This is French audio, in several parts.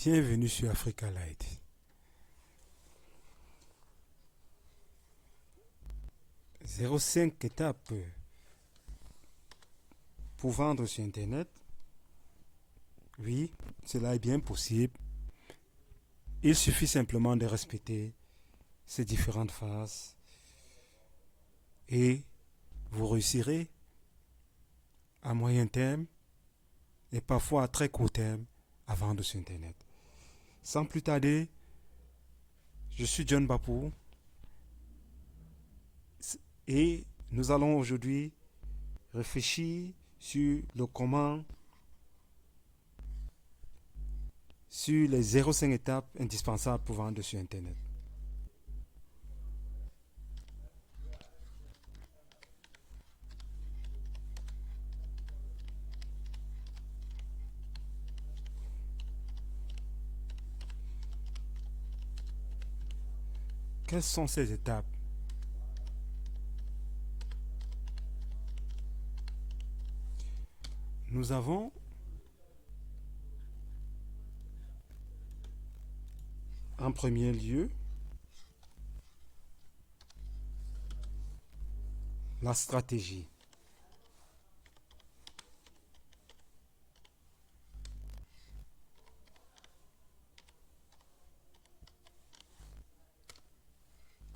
Bienvenue sur Africa Light. Zéro cinq étapes pour vendre sur Internet. Oui, cela est bien possible. Il suffit simplement de respecter ces différentes phases et vous réussirez à moyen terme et parfois à très court terme à vendre sur Internet. Sans plus tarder, je suis John Bapou et nous allons aujourd'hui réfléchir sur le comment, sur les 0,5 étapes indispensables pour vendre sur Internet. Quelles sont ces étapes? Nous avons en premier lieu la stratégie.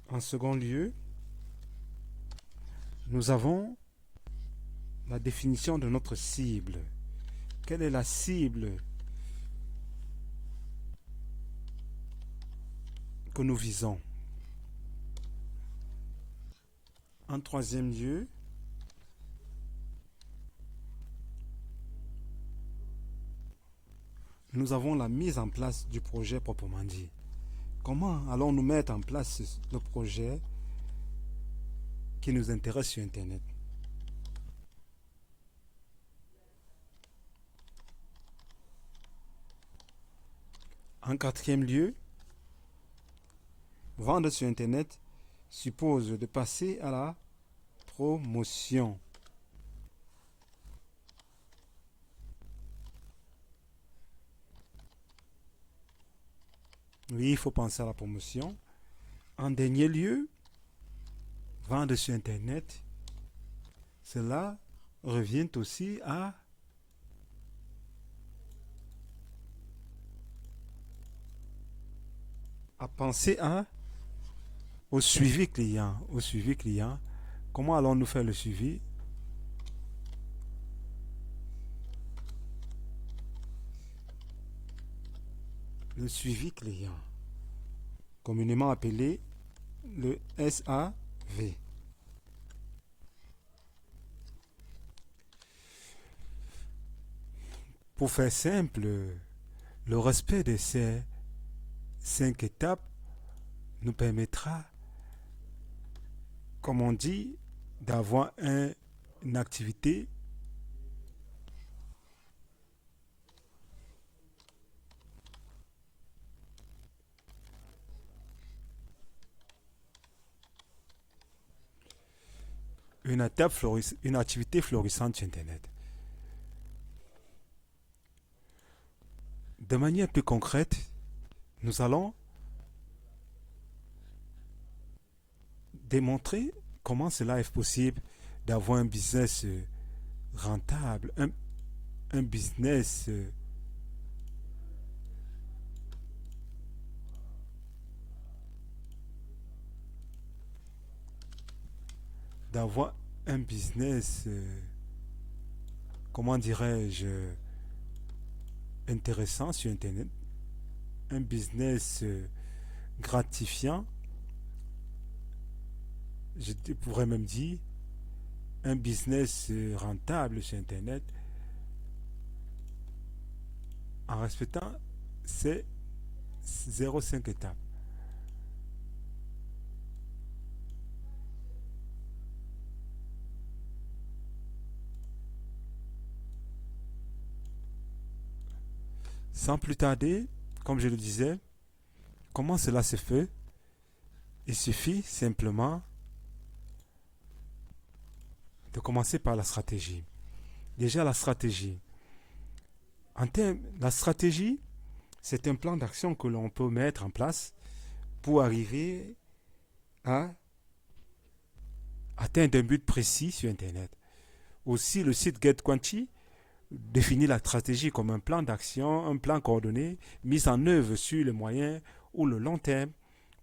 En second lieu, nous avons la définition de notre cible. Quelle est la cible que nous visons? En troisième lieu, nous avons la mise en place du projet proprement dit. Comment allons-nous mettre en place le projet qui nous intéresse sur Internet? En quatrième lieu, vendre sur Internet suppose de passer à la promotion. Oui, il faut penser à la promotion. En dernier lieu, vendre sur Internet, cela revient aussi à penser au suivi client. Comment allons-nous faire le suivi? Le suivi client, communément appelé le SAV. Pour faire simple, le respect de ces 5 étapes nous permettra, comme on dit, d'avoir une activité une activité florissante sur Internet. De manière plus concrète, nous allons démontrer comment cela est possible d'avoir un business rentable, un business d'avoir un business, comment dirais-je, intéressant sur Internet, un business gratifiant, je pourrais même dire un business rentable sur Internet en respectant ces 0,5 étapes. Sans plus tarder, comme je le disais, comment cela se fait? Il suffit simplement de commencer par la stratégie. Déjà la stratégie. La stratégie C'est un plan d'action que l'on peut mettre en place pour arriver à atteindre un but précis sur Internet. Aussi, le site GetQuanti définit la stratégie comme un plan d'action, un plan coordonné, mis en œuvre sur le moyen ou le long terme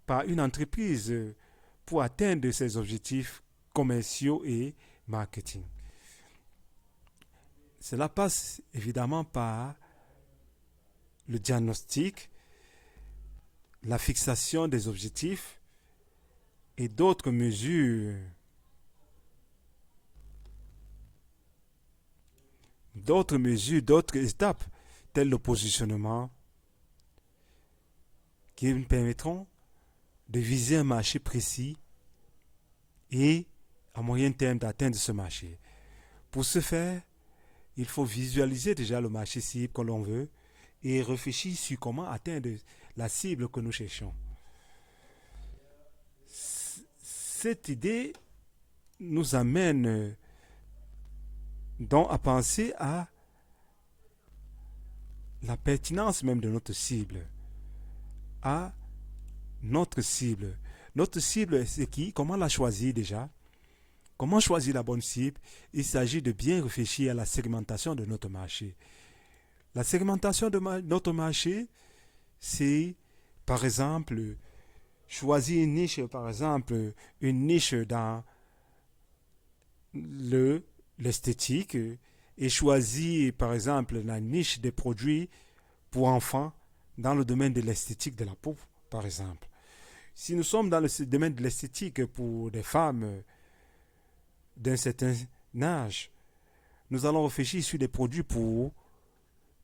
par une entreprise pour atteindre ses objectifs commerciaux et marketing. Cela passe évidemment par le diagnostic, la fixation des objectifs et d'autres mesures, d'autres étapes, telles le positionnement, qui nous permettront de viser un marché précis et à moyen terme d'atteindre ce marché. Pour ce faire, il faut visualiser déjà le marché cible que l'on veut et réfléchir sur comment atteindre la cible que nous cherchons. Cette idée nous amène donc à penser à la pertinence même de notre cible, à notre cible. Notre cible, c'est qui? Comment la choisir déjà? Comment choisir la bonne cible? Il s'agit de bien réfléchir à la segmentation de notre marché. La segmentation de notre marché, c'est par exemple choisir une niche, une niche dans l'esthétique et choisir par exemple la niche des produits pour enfants dans le domaine de l'esthétique de la peau, par exemple. Si nous sommes dans le domaine de l'esthétique pour des femmes d'un certain âge, nous allons réfléchir sur des produits pour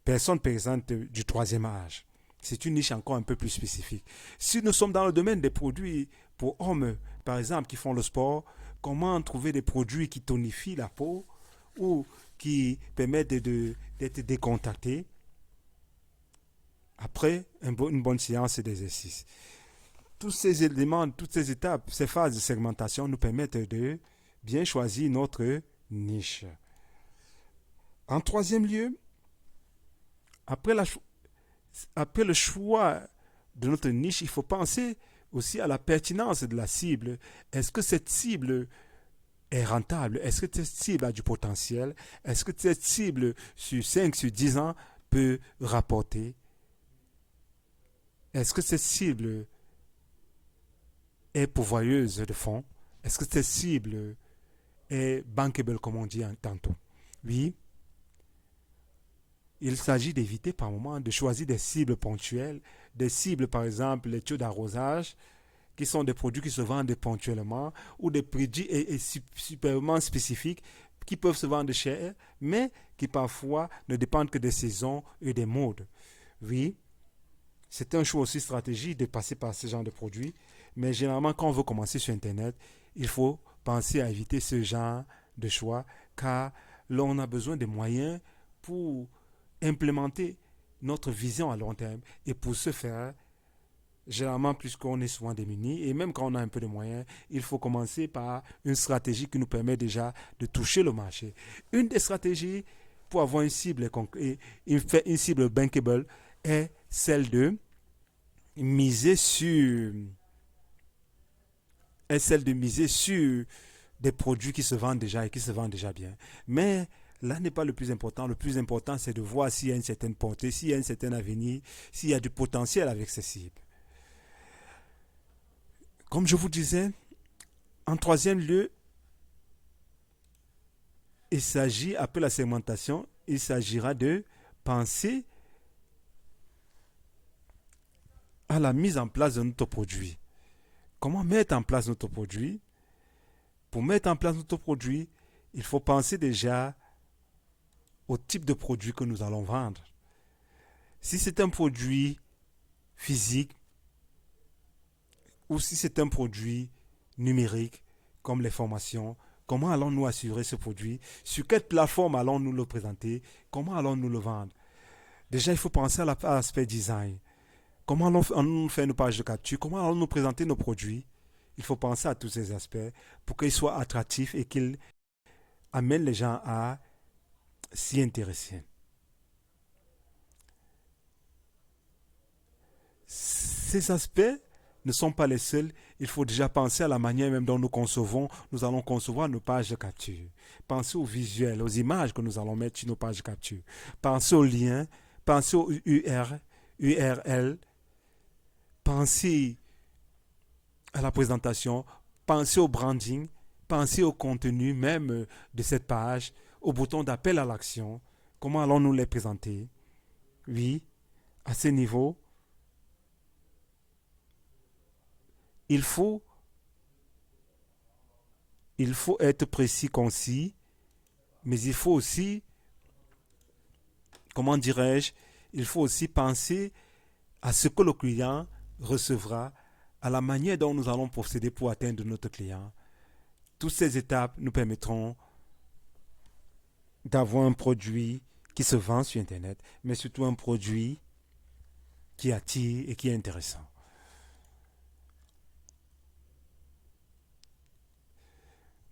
personnes présentes du troisième âge. C'est une niche encore un peu plus spécifique. Si nous sommes dans le domaine des produits pour hommes, par exemple, qui font le sport, comment trouver des produits qui tonifient la peau ou qui permettent d'être décontractés après une bonne séance d'exercice. Tous ces éléments, toutes ces étapes, ces phases de segmentation nous permettent de bien choisir notre niche. En troisième lieu, après le choix de notre niche, il faut penser aussi à la pertinence de la cible. Est-ce que cette cible est rentable? Est-ce que cette cible a du potentiel? Est-ce que cette cible, sur 5, sur 10 ans, peut rapporter? Est-ce que cette cible est pourvoyeuse de fonds? Est-ce que cette cible est bankable, comme on dit tantôt? Oui. Il s'agit d'éviter par moment de choisir des cibles ponctuelles, des cibles par exemple les tuyaux d'arrosage, qui sont des produits qui se vendent ponctuellement, ou des produits superment spécifiques qui peuvent se vendre cher, mais qui parfois ne dépendent que des saisons et des modes. Oui, c'est un choix aussi stratégique de passer par ce genre de produits, mais généralement quand on veut commencer sur Internet, il faut penser à éviter ce genre de choix, car l'on a besoin de moyens pour implémenter notre vision à long terme. Et pour ce faire, généralement, puisqu'on est souvent démunis, et même quand on a un peu de moyens, il faut commencer par une stratégie qui nous permet déjà de toucher le marché. Une des stratégies pour avoir une cible bankable est celle de miser sur des produits qui se vendent déjà et qui se vendent déjà bien. Mais là n'est pas le plus important. Le plus important, c'est de voir s'il y a une certaine portée, s'il y a un certain avenir, s'il y a du potentiel avec ces cibles. Comme je vous disais, en troisième lieu, il s'agit, après la segmentation, il s'agira de penser à la mise en place de notre produit. Comment mettre en place notre produit? Pour mettre en place notre produit, il faut penser déjà au type de produit que nous allons vendre. Si c'est un produit physique ou si c'est un produit numérique, comme les formations, comment allons-nous assurer ce produit? Sur quelle plateforme allons-nous le présenter? Comment allons-nous le vendre? Déjà, il faut penser à l'aspect design. Comment allons-nous faire nos pages de capture? Comment allons-nous présenter nos produits? Il faut penser à tous ces aspects pour qu'ils soient attractifs et qu'ils amènent les gens à s'y intéresser. ces aspects ne sont pas les seuls. Il faut déjà penser à la manière même dont nous allons concevoir nos pages de capture. Pensez aux visuels, aux images que nous allons mettre sur nos pages de capture. Pensez aux liens, pensez aux URL, pensez à la présentation, pensez au branding, pensez au contenu même de cette page, au bouton d'appel à l'action. Comment allons-nous les présenter? Oui, à ce niveau, il faut, il faut être précis, concis, mais il faut aussi, comment dirais-je, il faut aussi penser à ce que le client recevra, à la manière dont nous allons procéder pour atteindre notre client. Toutes ces étapes nous permettront d'avoir un produit qui se vend sur Internet, mais surtout un produit qui attire et qui est intéressant.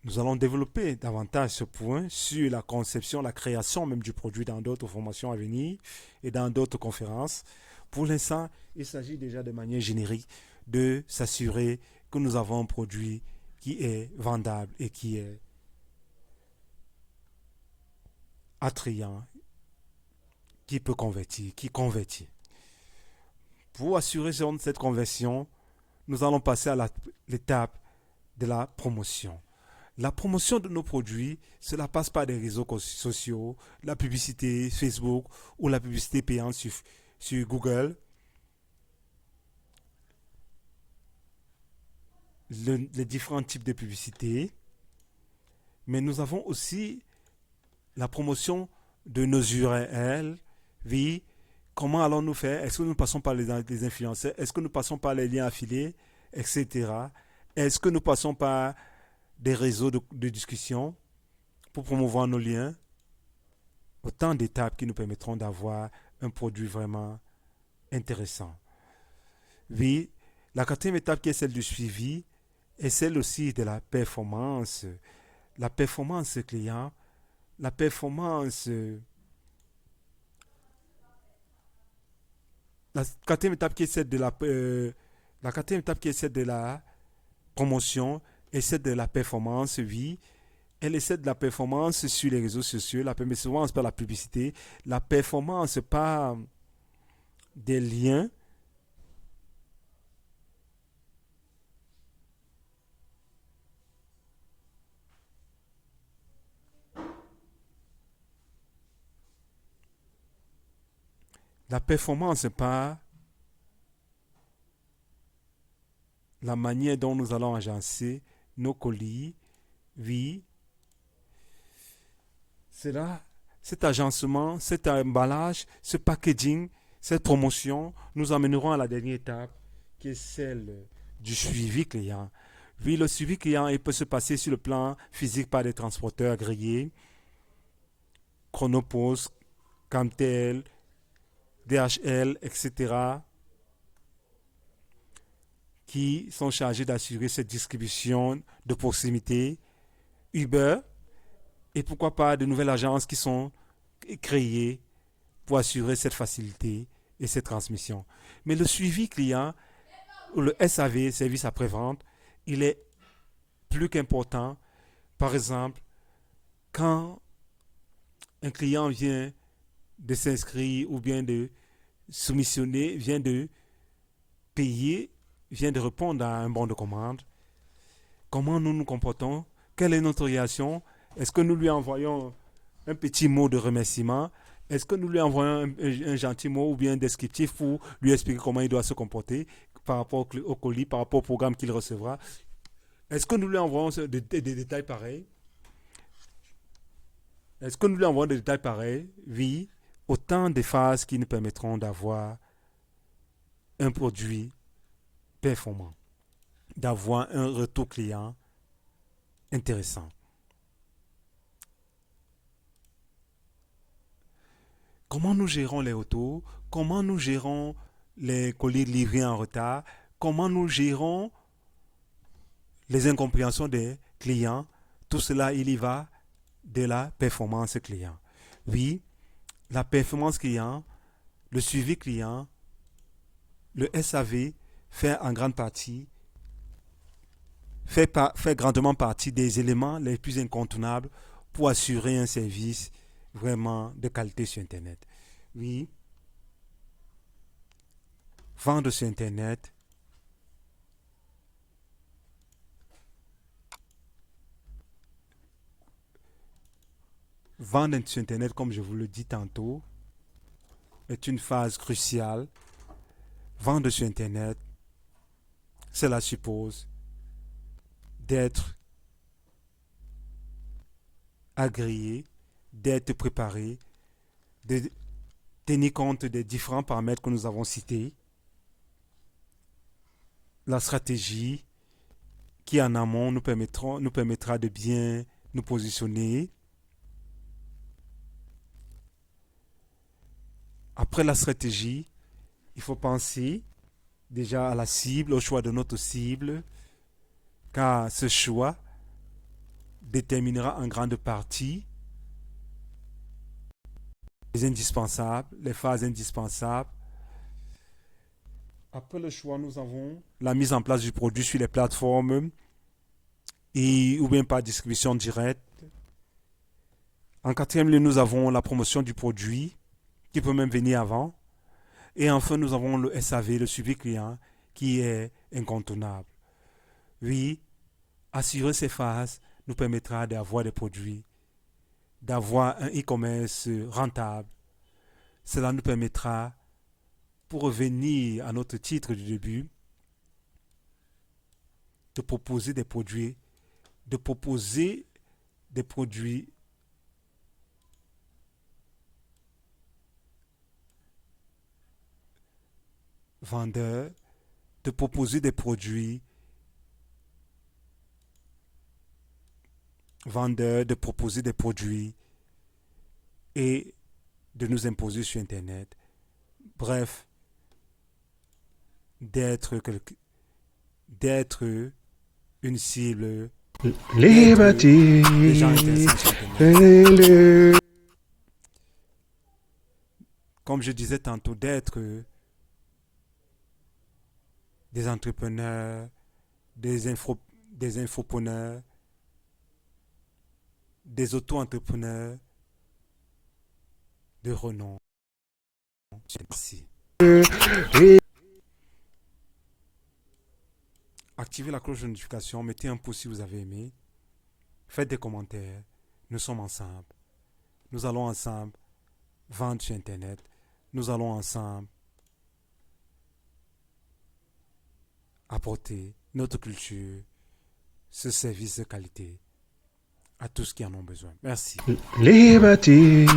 Nous allons développer davantage ce point sur la conception, la création même du produit dans d'autres formations à venir et dans d'autres conférences. Pour l'instant, il s'agit déjà de manière générique de s'assurer que nous avons un produit qui est vendable et qui est attrayant, qui peut convertir, qui convertit. Pour assurer cette conversion, nous allons passer à l'étape de la promotion. La promotion de nos produits, cela passe par des réseaux sociaux, la publicité Facebook ou la publicité payante sur Google, les différents types de publicités. Mais nous avons aussi la promotion de nos URL. Oui, comment allons-nous faire? Est-ce que nous passons par les influenceurs? Est-ce que nous passons par les liens affiliés, etc. Est-ce que nous passons par des réseaux de discussion pour promouvoir nos liens? Autant d'étapes qui nous permettront d'avoir un produit vraiment intéressant. Oui, la quatrième étape qui est celle du suivi est celle aussi de la performance. La performance client, la performance... La quatrième étape qui est celle de la quatrième étape qui est celle de la promotion et celle de la performance, oui. Elle essaie de la performance sur les réseaux sociaux, la performance par la publicité, la performance par des liens, la performance par la manière dont nous allons agencer nos colis, oui. Cela, cet agencement, cet emballage, ce packaging, cette promotion, nous amènerons à la dernière étape qui est celle du suivi client. Oui, le suivi client, il peut se passer sur le plan physique par des transporteurs agréés, Chronopost, Camtel, DHL, etc., qui sont chargés d'assurer cette distribution de proximité. Uber, et pourquoi pas de nouvelles agences qui sont créées pour assurer cette facilité et cette transmission. Mais le suivi client, ou le SAV, service après-vente, il est plus qu'important. Par exemple, quand un client vient de s'inscrire ou bien de soumissionner, vient de payer, vient de répondre à un bon de commande, comment nous nous comportons? Quelle est notre réaction? Est-ce que nous lui envoyons un petit mot de remerciement? Est-ce que nous lui envoyons un gentil mot ou bien un descriptif pour lui expliquer comment il doit se comporter par rapport au colis, par rapport au programme qu'il recevra? Est-ce que nous lui envoyons des détails pareils? Est-ce que nous lui envoyons des détails pareils? Oui. Autant de phases qui nous permettront d'avoir un produit performant, d'avoir un retour client intéressant. Comment nous gérons les retours? Comment nous gérons les colis livrés en retard? Comment nous gérons les incompréhensions des clients? Tout cela, il y va de la performance client. Oui, la performance client, le suivi client, le SAV fait en grande partie, fait grandement partie des éléments les plus incontournables pour assurer un service vraiment de qualité sur Internet. Oui, vendre sur Internet, vendre sur Internet, comme je vous le dis tantôt, est une phase cruciale. Vendre sur Internet, cela suppose d'être agréé, d'être préparé, de tenir compte des différents paramètres que nous avons cités, la stratégie qui en amont nous permettra de bien nous positionner. Après la stratégie, il faut penser déjà à la cible, au choix de notre cible, car ce choix déterminera en grande partie les phases indispensables. Après le choix, nous avons la mise en place du produit sur les plateformes ou bien par distribution directe. En quatrième lieu, nous avons la promotion du produit qui peut même venir avant. Et enfin, nous avons le SAV, le suivi client, qui est incontournable. Oui, assurer ces phases nous permettra d'avoir des produits, d'avoir un e-commerce rentable. Cela nous permettra, pour revenir à notre titre du début, de proposer des produits vendeurs, de proposer des produits vendeurs, de proposer des produits et de nous imposer sur Internet. Bref, d'être une cible, Liberty. des gens intéressants sur Internet. Comme je disais tantôt, d'être des entrepreneurs, des infopreneurs, des auto-entrepreneurs de renom. Merci. Activez la cloche de notification, mettez un pouce si vous avez aimé, faites des commentaires. Nous sommes ensemble. Nous allons ensemble vendre sur Internet. Nous allons ensemble apporter notre culture, ce service de qualité à tous qui en ont besoin. Merci. Liberty.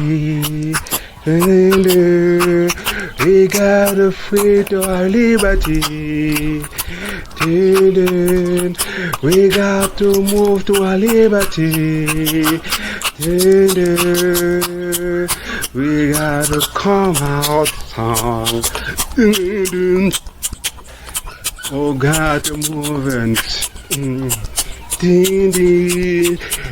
We gotta free to our liberty. We got to move to our liberty. We gotta come out. Oh God, the movement.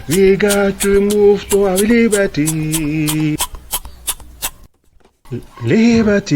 We got to move to our liberty. Liberty.